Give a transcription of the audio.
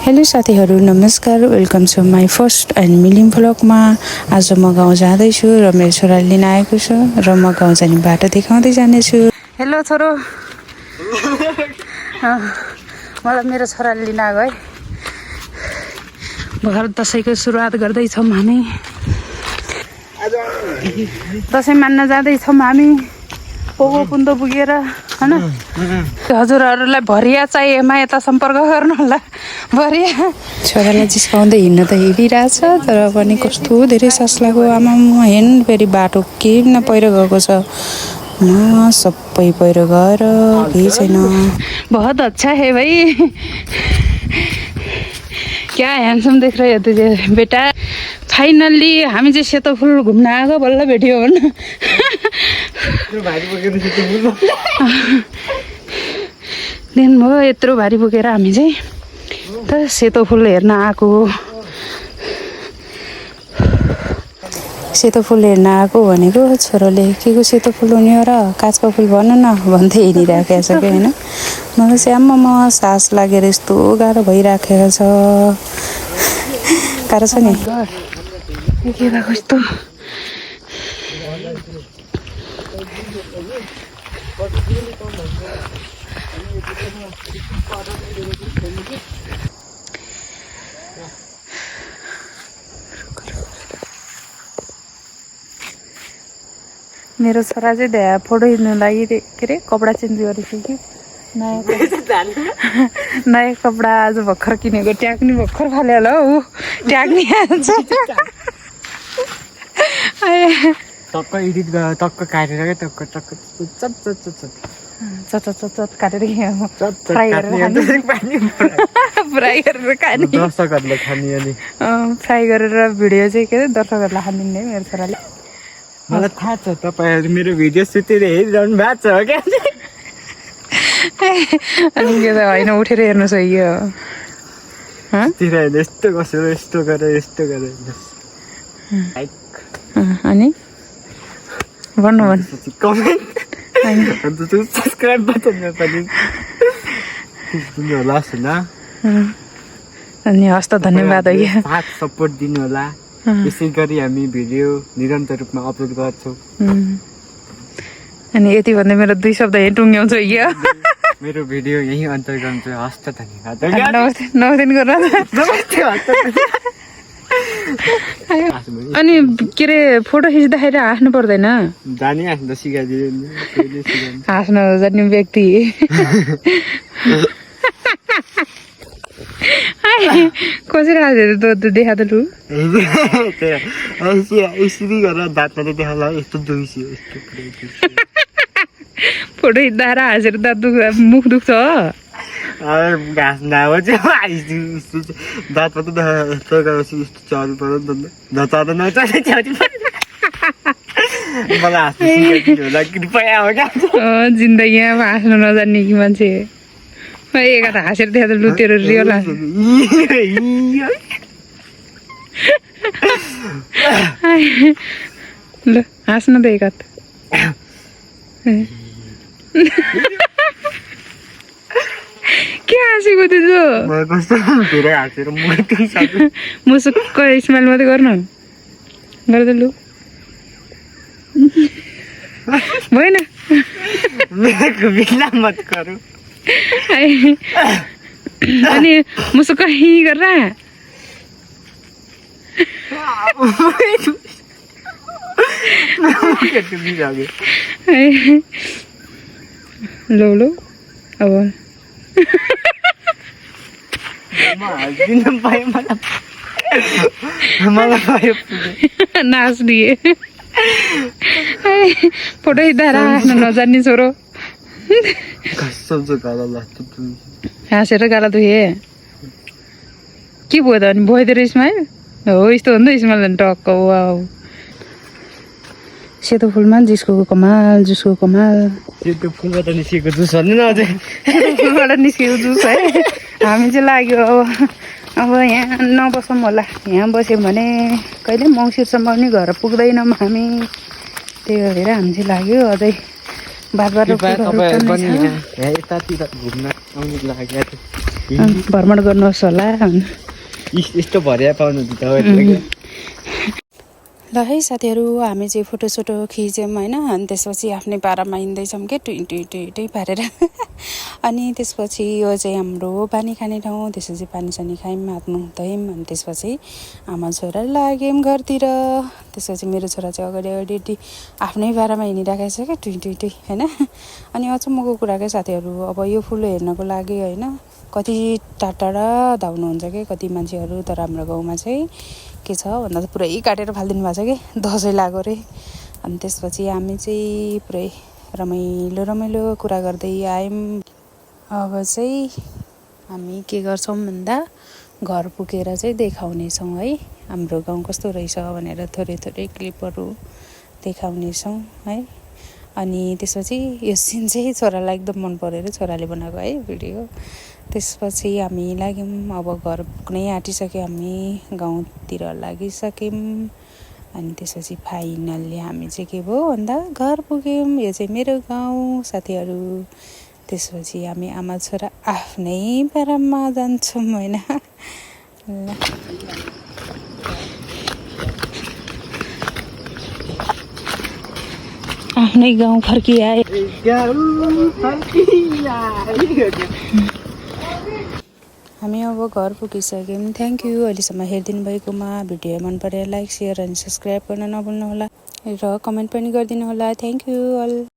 Hello साथीहरू नमस्कार welcome to my first and मिलिङ भ्लगमा। आज म गाउँ जाँदैछु र मेरो छोराले लिन आएको छु र म गाउँ जाने बाटो देखाउँदै जानेछु। हेलो छोरो, मलाई मेरो छोराले लिन आएको है। भर्खर दसैँको सुरुवात गर्दैछौँ हामी, दसैँ मान्न जाँदैछौँ हामी पोगो पुन्दो पुगेर हैन। हजुरहरूलाई भरिया चाहिएमा यता सम्पर्क गर्नु होला। भरिया छोरालाई जिस्काउँदै हिँड्न त हिँडिरहेछ, तर पनि कस्तो धेरै सास लाग्यो। आमामा हेर्नु फेरि बाटो केही न पहिरो गएको छ, सबै पहिरो गएर केही छैन। बहुत अच्छा है भाई, क्या ह्यान्डसम देख रहे हो तुझे बेटा। फाइनल्ली हामी चाहिँ सेतो फुल घुम्न आएको, बल्ल भेट्यो भन्न। दिनभर यत्रो भारी बोकेर हामी चाहिँ त सेतो फुल हेर्न आएको। सेतो फुल हेर्न आएको भनेको छोरोले के को सेतो फुल हुने हो र, काँचको फुल भन न भन्दै हिँडिराखेको छ कि होइन। मलाई चाहिँ आम्मामा सास लागेर यस्तो गाह्रो भइराखेको छ। गाह्रो छ नि के भएको यस्तो। मेरो छोरा चाहिँ फोटो खिच्नु लागि के अरे कपडा चेन्ज गरेको कि नयाँ कपडा आज भर्खर किनेको। ट्याक्नी भर्खर फाल्यो होला हौ, ट्याक्नी टक्क एडिट गरेर टक्क काटेर क्या, टक्क टक्क चट काटेर फ्राई गरेर खाने। दर्शकहरूले खाने अनि फ्राई गरेर भिडियो चाहिँ के अरे दर्शकहरूलाई खानिदिने मेरो छोराले। मलाई थाहा छ तपाईँहरू मेरो भिडियो सुतेर हेरिरहनु भएको छ क्या। अनि के त होइन, उठेर हेर्नु छ यो यस्तो कसेर यस्तो गरेर यस्तो गरेर। अनि भन्नु कमेन्ट अन्त सब्सक्राइब बटनमा पनि दिनु होला सुना। अनि हस्त धन्यवाद है, साथ सपोर्ट दिनु होला। यसै गरी हामी भिडियो निरन्तर रूपमा अपलोड गर्छौँ। अनि यति भन्दै मेरो 2 शब्द यहीँ टुङ्ग्याउँछ यो। मेरो भिडियो यही अन्त गर्छु। हस्त धन्यवाद। नमस्ते गर्नु। अनि के अरे फोटो खिच्दाखेरि हाँस्नु पर्दैन? जानी हाँस्न सिकाइदियो, हाँस्न जान्ने व्यक्ति। कसरी हाँसेर त देखा त लु। यसरी गरेर दाँतमा देखाउँला यस्तो दुख्छ यस्तो। फोटो खिच्दा हाँसेर दाँत मुख दुख्छ। घाँस नआएको चाहिँ दाँतमा त यस्तो गरेपछि यस्तो चढ्नु पर्यो नि त। नचढ्दा नचढ्दै चढ्नु पर्यो। मलाई हाँस्नु सिकाइदिनु होला कृपया हो क्या। जिन्दगीमा हाँस्नु नजान्ने कि मान्छे। एक हात हाँसेर देखा त लु तेरो रियल ल हाँस्न त एक हात। के हाँसेको त्यो मुसुक्क स्माइल मात्रै गर्नु गर्दा लु भएन। अनि मुसुक्क गरेर लो लो अब नाच्दिए फोटो खिच्दा हाँस्न नजान्ने छोरो। हाँसेर गाला दुखे के भयो त? अनि भयो तेरो स्माइल हो यस्तो हो नि त स्माइल टक्क। वाउ, सेतो फुलमा जिस्को कमाल, जिस्को कमाल। सेतो फुलबाट निस्केको जुस भन्नु न अझै। फुलबाट निस्केको जुस है। हामी चाहिँ लाग्यो अब यहाँ नबसौँ होला। यहाँ बस्यौँ भने कहिले मङ्सिरसम्म पनि घर पुग्दैनौँ हामी। त्यही भएर हामी चाहिँ लाग्यो अझै बार यतातिर घुम्न आउनु लागेको भ्रमण गर्नुहोस् होला। यस्तो भरिया पाउनु त ल है साथीहरू, हामी चाहिँ फोटोसोटो खिच्यौँ होइन। अनि त्यसपछि आफ्नै पारामा हिँड्दैछौँ क्या, टुइ पारेर। अनि त्यसपछि यो चाहिँ हाम्रो पानी खाने ठाउँ। त्यसपछि पानी सानी खायौँ, हात मुख धोयौँ। अनि त्यसपछि आमा छोरा लाग्यौँ घरतिर। त्यसपछि मेरो छोरा चाहिँ अगाडि आफ्नै पारामा हिँडिराखेको छ क्या, टुइ होइन। अनि अचम्मको कुरा क्या साथीहरू, अब यो फुल हेर्नको लागि होइन कति टाढा धाउनुहुन्छ कि कति मान्छेहरू। तर हाम्रो गाउँमा चाहिँ के छ भन्दा चाहिँ पुरै काटेर फालिदिनु भएको छ कि, दसैँ लाग्यो अरे। अनि त्यसपछि हामी चाहिँ पुरै रमाइलो कुरा गर्दै आयौँ। अब चाहिँ हामी के गर्छौँ भन्दा घर पुगेर चाहिँ देखाउनेछौँ है, हाम्रो गाउँ कस्तो रहेछ भनेर थोरै क्लिपहरू देखाउनेछौँ है। अनि त्यसपछि यो सिन चाहिँ छोरालाई एकदम मन परेर छोराले बनाएको है भिडियो। त्यसपछि हामी लाग्यौँ, अब घर पुग्नै आँटिसक्यो, हामी गाउँतिर लागिसक्यौँ। अनि त्यसपछि फाइनल्ली हामी चाहिँ के भयो भन्दा घर पुग्यौँ। यो चाहिँ मेरो गाउँ साथीहरू। त्यसपछि हामी आमा छोरा आफ्नै पारामा जान्छौँ होइन। ल आफ्नै गाउँ फर्किआए। हामी अब घर पुगिसक्यौँ। थ्याङ्क यू अहिलेसम्म हेरिदिनु भएकोमा। भिडियो मन परे लाइक, सेयर अनि सब्सक्राइब गर्न नभुल्नुहोला र कमेन्ट पनि गरिदिनु होला। Thank you all.